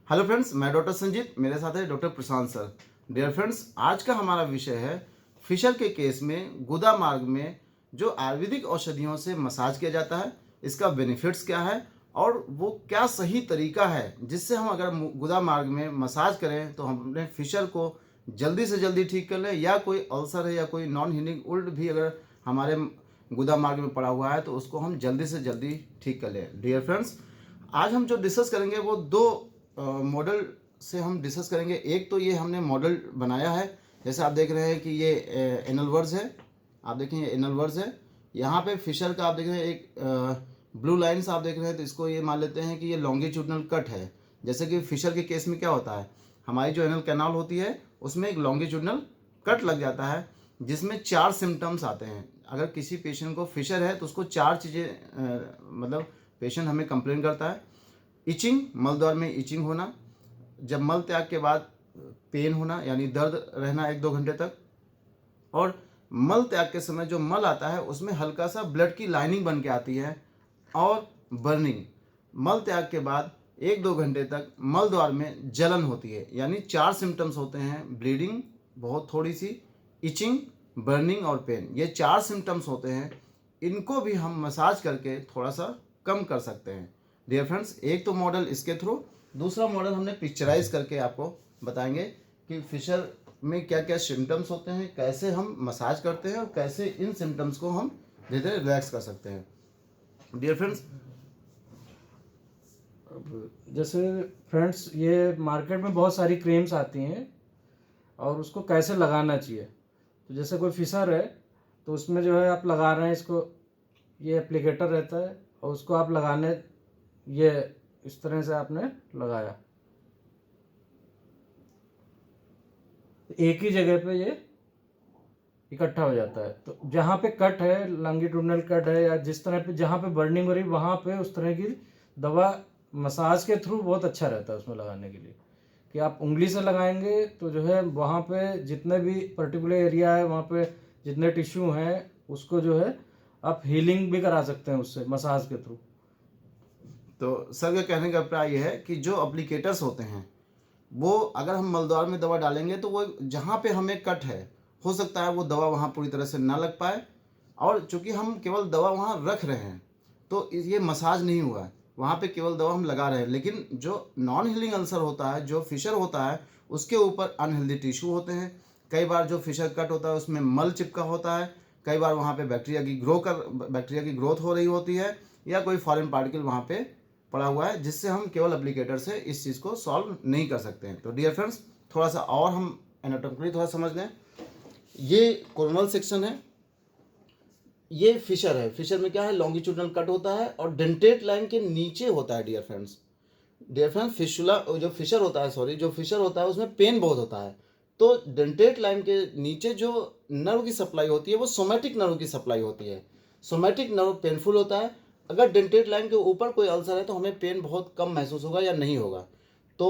Hello friends, मैं doctor Sanjeet, मेरे साथ है डॉक्टर प्रशांत सर। डियर फ्रेंड्स, आज का हमारा विषय है फिशर के केस में गुदा मार्ग में जो आयुर्वेदिक औषधियों से मसाज किया जाता है, इसका बेनिफिट्स क्या है और वो क्या सही तरीका है जिससे हम अगर गुदा मार्ग में मसाज करें तो हम अपने फिशर को जल्दी से जल्दी ठीक कर लें, या कोई अल्सर है या कोई नॉन हीलिंग वुंड भी अगर हमारे गुदा मार्ग में पड़ा हुआ है तो उसको हम जल्दी से जल्दी ठीक कर लें। डियर फ्रेंड्स, आज हम जो डिस्कस करेंगे वो दो मॉडल से हम डिस्कस करेंगे। एक तो ये हमने मॉडल बनाया है, जैसे आप देख रहे हैं कि ये एनल वर्ड्स है, आप देखें ये एनल वर्ड्स है। यहाँ पे फिशर का आप देख रहे हैं एक ब्लू लाइन्स आप देख रहे हैं, तो इसको ये मान लेते हैं कि ये लॉन्गिट्यूडनल कट है। जैसे कि फिशर के केस में क्या होता है, हमारी जो एनल कैनाल होती है उसमें एक लॉन्गिट्यूडनल कट लग जाता है, जिसमें 4 सिम्टम्स आते हैं। अगर किसी पेशेंट को फिशर है तो उसको 4 चीज़ें मतलब पेशेंट हमें कंप्लेन करता है। इचिंग, मल द्वार में इचिंग होना, जब मल त्याग के बाद पेन होना यानी दर्द रहना 1-2 घंटे तक, और मल त्याग के समय जो मल आता है उसमें हल्का सा ब्लड की लाइनिंग बन के आती है, और बर्निंग। मल त्याग के बाद 1-2 घंटे तक मल द्वार में जलन होती है। यानी 4 सिम्टम्स होते हैं, ब्लीडिंग बहुत थोड़ी सी, इचिंग, बर्निंग और पेन। ये 4 सिम्टम्स होते हैं, इनको भी हम मसाज करके थोड़ा सा कम कर सकते हैं। डियर फ्रेंड्स, एक तो मॉडल इसके थ्रू, दूसरा मॉडल हमने पिक्चराइज करके आपको बताएंगे कि फिशर में क्या क्या सिम्टम्स होते हैं, कैसे हम मसाज करते हैं और कैसे इन सिम्टम्स को हम धीरे धीरे रिलैक्स कर सकते हैं। डियर फ्रेंड्स, जैसे फ्रेंड्स, ये मार्केट में बहुत सारी क्रीम्स आती हैं और उसको कैसे लगाना चाहिए। तो जैसे कोई फिशर है तो उसमें जो है आप लगा रहे हैं इसको, ये एप्लीकेटर रहता है और उसको आप लगाने, ये इस तरह से आपने लगाया, एक ही जगह पे ये इकट्ठा हो जाता है। तो जहाँ पे कट है, लॉन्गिट्यूडनल कट है या जिस तरह पे जहाँ पे बर्निंग हो रही, वहाँ पे उस तरह की दवा मसाज के थ्रू बहुत अच्छा रहता है उसमें लगाने के लिए। कि आप उंगली से लगाएंगे तो जो है वहाँ पे जितने भी पर्टिकुलर एरिया है, वहाँ पे जितने टिश्यू हैं, उसको जो है आप हीलिंग भी करा सकते हैं उससे, मसाज के थ्रू। तो सर का कहने का अभिप्राय ये है कि जो एप्लीकेटर्स होते हैं वो अगर हम मलद्वार में दवा डालेंगे तो वो जहाँ पे हमें कट है, हो सकता है वो दवा वहाँ पूरी तरह से ना लग पाए, और चूंकि हम केवल दवा वहाँ रख रहे हैं तो ये मसाज नहीं हुआ है, वहाँ पे केवल दवा हम लगा रहे हैं। लेकिन जो नॉन हीलिंग अल्सर होता है, जो फिशर होता है, उसके ऊपर अनहेल्दी टिश्यू होते हैं। कई बार जो फिशर कट होता है उसमें मल चिपका होता है, कई बार वहाँ पे बैक्टीरिया की ग्रोथ हो रही होती है, या कोई फॉरेन पार्टिकल वहाँ पे पड़ा हुआ है, जिससे हम केवल एप्लीकेटर से इस चीज़ को सॉल्व नहीं कर सकते हैं। तो डियर फ्रेंड्स, थोड़ा सा और हम एनाटॉमिकली थोड़ा समझ लें। ये कोरोनल सेक्शन है, ये फिशर है। फिशर में क्या है, लॉन्गिट्यूडनल कट होता है और डेंटेट लाइन के नीचे होता है। डियर फ्रेंड्स, फिशुला जो फिशर होता है, सॉरी, जो फिशर होता है उसमें पेन बहुत होता है। तो डेंटेट लाइन के नीचे जो नर्व की सप्लाई होती है वो सोमैटिक नर्व की सप्लाई होती है। सोमैटिक नर्व पेनफुल होता है। अगर डेंटेट लाइन के ऊपर कोई अल्सर है तो हमें पेन बहुत कम महसूस होगा या नहीं होगा। तो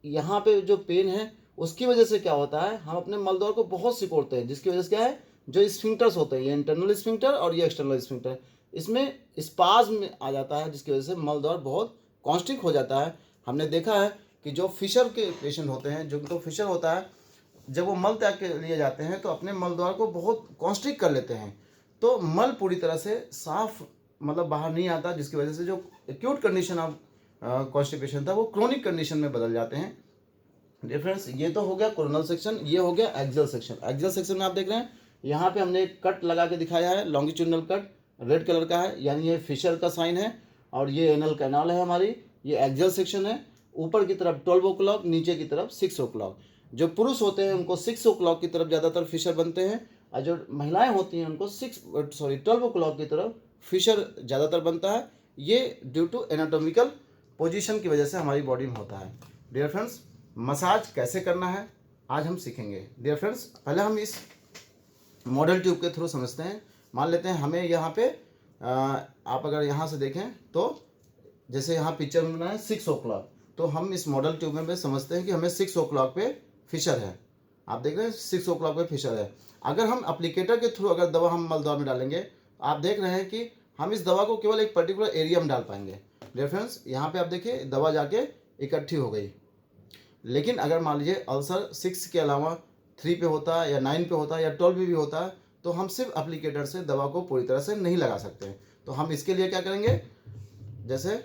यहाँ पे जो पेन है उसकी वजह से क्या होता है, हम अपने मलद्वार को बहुत सिकोड़ते हैं, जिसकी वजह से क्या है, जो स्फिंक्टर्स होते हैं, ये इंटरनल स्फिंक्टर और ये एक्सटर्नल स्फिंक्टर, इसमें स्पाज्म आ जाता है, जिसकी वजह से मलद्वार बहुत कॉन्स्ट्रिक्ट हो जाता है। हमने देखा है कि जो फिशर के पेशेंट होते हैं, जो तो फिशर होता है, जब वो मल त्याग के लिए जाते हैं तो अपने मल द्वार को बहुत कॉन्स्ट्रिक्ट कर लेते हैं, तो मल पूरी तरह से साफ मतलब बाहर नहीं आता, जिसकी वजह से जो एक्यूट कंडीशन ऑफ कॉन्स्टिपेशन था वो क्रोनिक कंडीशन में बदल जाते हैं। डिफरेंस ये तो हो गया कोरोनल सेक्शन, ये हो गया एक्सियल सेक्शन। एक्सियल सेक्शन में आप देख रहे हैं यहाँ पे हमने एक कट लगा के दिखाया है, लॉन्गिट्यूडनल कट रेड कलर का है, यानी ये फिशर का साइन है, और ये एनल कैनाल है हमारी, ये एक्सियल सेक्शन है। ऊपर की तरफ 12 o'clock, नीचे की तरफ 6 o'clock। जो पुरुष होते हैं उनको 6 o'clock की तरफ ज़्यादातर फिशर बनते हैं, और जो महिलाएं होती हैं उनको 12 o'clock की तरफ फिशर ज़्यादातर बनता है। ये ड्यू टू एनाटॉमिकल पोजीशन की वजह से हमारी बॉडी में होता है। डियर फ्रेंड्स, मसाज कैसे करना है आज हम सीखेंगे। डियर फ्रेंड्स, पहले हम इस मॉडल ट्यूब के थ्रू समझते हैं। मान लेते हैं हमें यहाँ पे आप अगर यहाँ से देखें तो जैसे यहाँ पिक्चर में बना है 6 o'clock, तो हम इस मॉडल ट्यूब में समझते हैं कि हमें 6 o'clock पे फिशर है। आप देख रहे हैं 6 o'clock पे फिशर है। अगर हम एप्लीकेटर के थ्रू अगर दवा हम मलद्वार में डालेंगे, आप देख रहे हैं कि हम इस दवा को केवल एक पर्टिकुलर एरिया में डाल पाएंगे। डियर फ्रेंड्स, यहाँ पे आप देखिए दवा जाके इकट्ठी हो गई, लेकिन अगर मान लीजिए अल्सर 6 के अलावा 3 पे होता है या 9 पे होता है या 12 पे भी होता है, तो हम सिर्फ एप्लीकेटर से दवा को पूरी तरह से नहीं लगा सकते हैं। तो हम इसके लिए क्या करेंगे, जैसे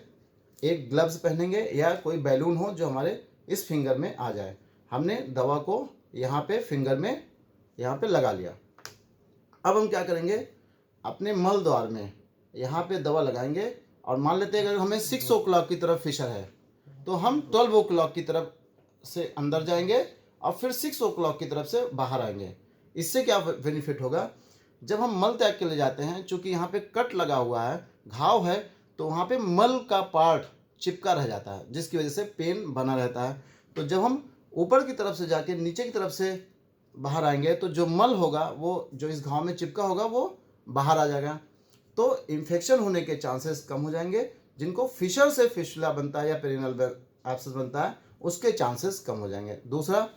एक ग्लव्स पहनेंगे या कोई बैलून हो जो हमारे इस फिंगर में आ जाए। हमने दवा को यहाँ पे फिंगर में यहाँ पे लगा लिया। अब हम क्या करेंगे, अपने मल द्वार में यहाँ पे दवा लगाएंगे और मान लेते हैं अगर हमें 6 o'clock की तरफ फिशर है तो हम 12 o'clock की तरफ से अंदर जाएंगे और फिर 6 o'clock की तरफ से बाहर आएंगे। इससे क्या बेनिफिट होगा, जब हम मल त्याग के लिए जाते हैं, चूंकि यहाँ पे कट लगा हुआ है, घाव है, तो वहाँ पे मल का पार्ट चिपका रह जाता है जिसकी वजह से पेन बना रहता है। तो जब हम ऊपर की तरफ से जाके नीचे की तरफ से बाहर आएंगे तो जो मल होगा वो जो इस घाव में चिपका होगा वो बाहर आ जाएगा, तो इन्फेक्शन होने के चांसेस कम हो जाएंगे। जिनको फिशर से फिशुला बनता है या पेरिनल एब्सेस बनता है उसके चांसेस कम हो जाएंगे। दूसरा,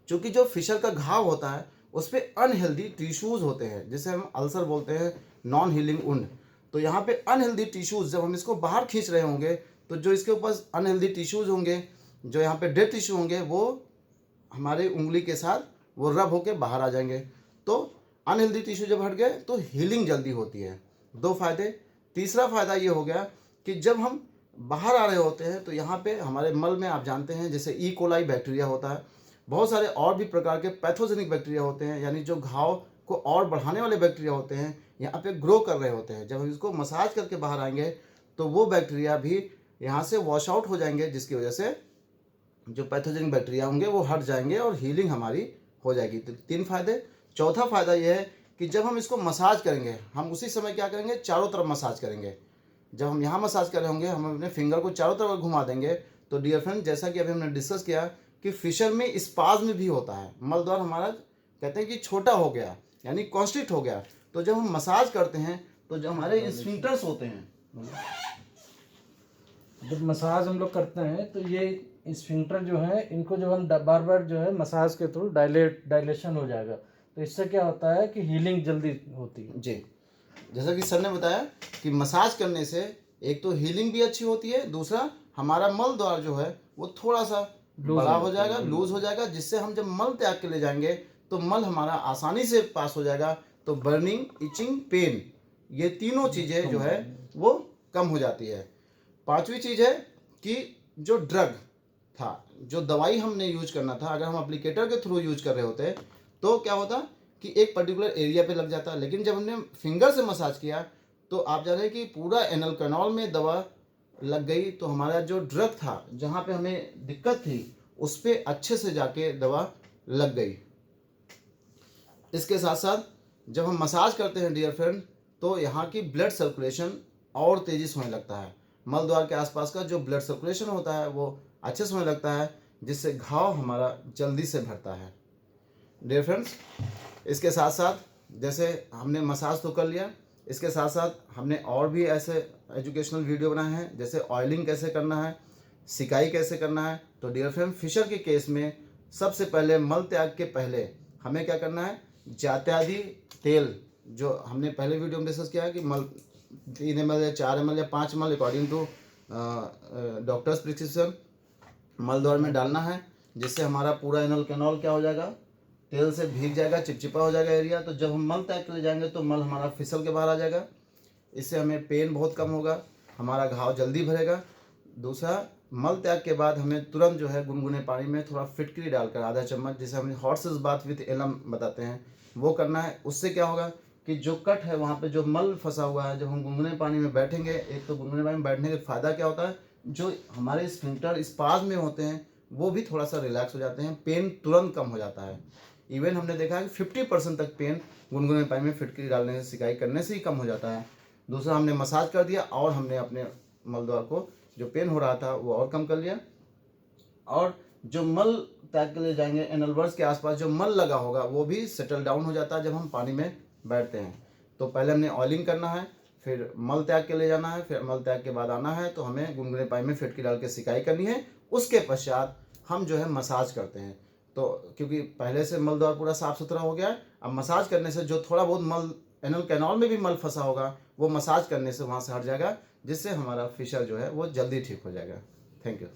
चूँकि जो फिशर का घाव होता है उस पर अनहेल्दी टिश्यूज़ होते हैं जिसे हम अल्सर बोलते हैं, नॉन हीलिंग वुंड। तो यहाँ पे अनहेल्दी टिश्यूज़ जब हम इसको बाहर खींच रहे होंगे तो जो इसके ऊपर अनहेल्दी टिश्यूज़ होंगे, जो यहाँ पे डेड टिश्यू होंगे, वो हमारे उंगली के साथ वो रब होके बाहर आ जाएंगे। तो अनहेल्दी टिश्यू जब हट गए तो हीलिंग जल्दी होती है। 2 फायदे। तीसरा फ़ायदा ये हो गया कि जब हम बाहर आ रहे होते हैं तो यहाँ पे हमारे मल में आप जानते हैं जैसे ई कोलाई बैक्टीरिया होता है, बहुत सारे और भी प्रकार के पैथोजेनिक बैक्टीरिया होते हैं, यानी जो घाव को और बढ़ाने वाले बैक्टीरिया होते हैं, यहाँ पे ग्रो कर रहे होते हैं। जब हम इसको मसाज करके बाहर आएंगे तो वो बैक्टीरिया भी यहाँ से वॉश आउट हो जाएंगे, जिसकी वजह से जो पैथोजेनिक बैक्टीरिया होंगे वो हट जाएंगे और हीलिंग हमारी हो जाएगी। तो 3 फायदे। चौथा फ़ायदा ये है कि जब हम इसको मसाज करेंगे, हम उसी समय क्या करेंगे, चारों तरफ मसाज करेंगे। जब हम यहाँ मसाज कर रहे होंगे, हम अपने फिंगर को चारों तरफ घुमा देंगे। तो डियर फ्रेंड, जैसा कि अभी हमने डिस्कस किया कि फिशर में स्पाज्म भी होता है, मल द्वार हमारा कहते हैं कि छोटा हो गया यानी कॉन्स्ट्रिक्ट हो गया। तो जब हम मसाज करते हैं तो जो हमारे स्फिंक्टर्स होते हैं, जब मसाज हम लोग करते हैं तो ये स्फिंक्टर जो है इनको जब हम बार बार जो है मसाज के थ्रू डायलेशन हो जाएगा, तो इससे क्या होता है कि हीलिंग जल्दी होती है। जी, जैसा कि सर ने बताया कि मसाज करने से एक तो हीलिंग भी अच्छी होती है, दूसरा हमारा मल द्वार जो है वो थोड़ा सा बड़ा हो जाएगा, लूज हो जाएगा, जिससे हम जब मल त्याग के ले जाएंगे तो मल हमारा आसानी से पास हो जाएगा। तो बर्निंग, इचिंग, पेन, ये तीनों चीज़ें जो है वो कम हो जाती है। 5वीं चीज़ है कि जो ड्रग था, जो दवाई हमने यूज करना था, अगर हम एप्लीकेटर के थ्रू यूज कर रहे होते तो क्या होता कि एक पर्टिकुलर एरिया पे लग जाता, लेकिन जब हमने फिंगर से मसाज किया तो आप जान रहे हैं कि पूरा एनल कैनाल में दवा लग गई। तो हमारा जो ड्रग था, जहाँ पे हमें दिक्कत थी, उस पर अच्छे से जाके दवा लग गई। इसके साथ साथ जब हम मसाज करते हैं डियर फ्रेंड, तो यहाँ की ब्लड सर्कुलेशन और तेज़ी से होने लगता है। मल द्वार के आसपास का जो ब्लड सर्कुलेशन होता है वो अच्छे से होने लगता है, जिससे घाव हमारा जल्दी से भरता है। डियर फ्रेंड्स, इसके साथ साथ जैसे हमने मसाज तो कर लिया, इसके साथ साथ हमने और भी ऐसे एजुकेशनल वीडियो बनाए हैं, जैसे ऑयलिंग कैसे करना है, सिकाई कैसे करना है। तो डियर फ्रेंड, फिशर के केस में सबसे पहले मल त्याग के पहले हमें क्या करना है, जात्यादि तेल, जो हमने पहले वीडियो में डिस्कस किया है कि मल 3 ml या 4 ml या 5 ml according to doctor's prescription मल द्वार में डालना है, जिससे हमारा पूरा एनल कैनाल क्या हो जाएगा, तेल से भीग जाएगा, चिपचिपा हो जाएगा एरिया। तो जब हम मल त्याग के ले जाएंगे तो मल हमारा फिसल के बाहर आ जाएगा। इससे हमें पेन बहुत कम होगा, हमारा घाव जल्दी भरेगा। दूसरा, मल त्याग के बाद हमें तुरंत जो है गुनगुने पानी में थोड़ा फिटकरी डालकर आधा चम्मच, जिसे हम हॉर्सेस बाथ विथ एलम बताते हैं, वो करना है। उससे क्या होगा कि जो कट है वहाँ पे जो मल फंसा हुआ है, जब हम गुनगुने पानी में बैठेंगे, एक तो गुनगुने पानी में बैठने का फ़ायदा क्या होता है, जो हमारे स्फिंक्टर स्पाज में होते हैं वो भी थोड़ा सा रिलैक्स हो जाते हैं, पेन तुरंत कम हो जाता है। इवन हमने देखा है कि 50% तक पेन गुनगुने पानी में फिटकरी डालने से, सिकाई करने से ही कम हो जाता है। दूसरा, हमने मसाज कर दिया और हमने अपने मल द्वार को जो पेन हो रहा था वो और कम कर लिया। और जो मल त्याग के लिए जाएंगे, एनलवर्स के आसपास जो मल लगा होगा वो भी सेटल डाउन हो जाता है जब हम पानी में बैठते हैं। तो पहले हमने ऑयलिंग करना है, फिर मल त्याग के ले जाना है, फिर मल त्याग के बाद आना है तो हमें गुनगुने पानी में फिटकी डाल के सिकाई करनी है। उसके पश्चात हम जो है मसाज करते हैं। तो क्योंकि पहले से मल द्वार पूरा साफ सुथरा हो गया है, अब मसाज करने से जो थोड़ा बहुत मल एनल कैनाल में भी मल फंसा होगा वो मसाज करने से वहाँ से हट जाएगा, जिससे हमारा फिशर जो है वो जल्दी ठीक हो जाएगा। Thank you.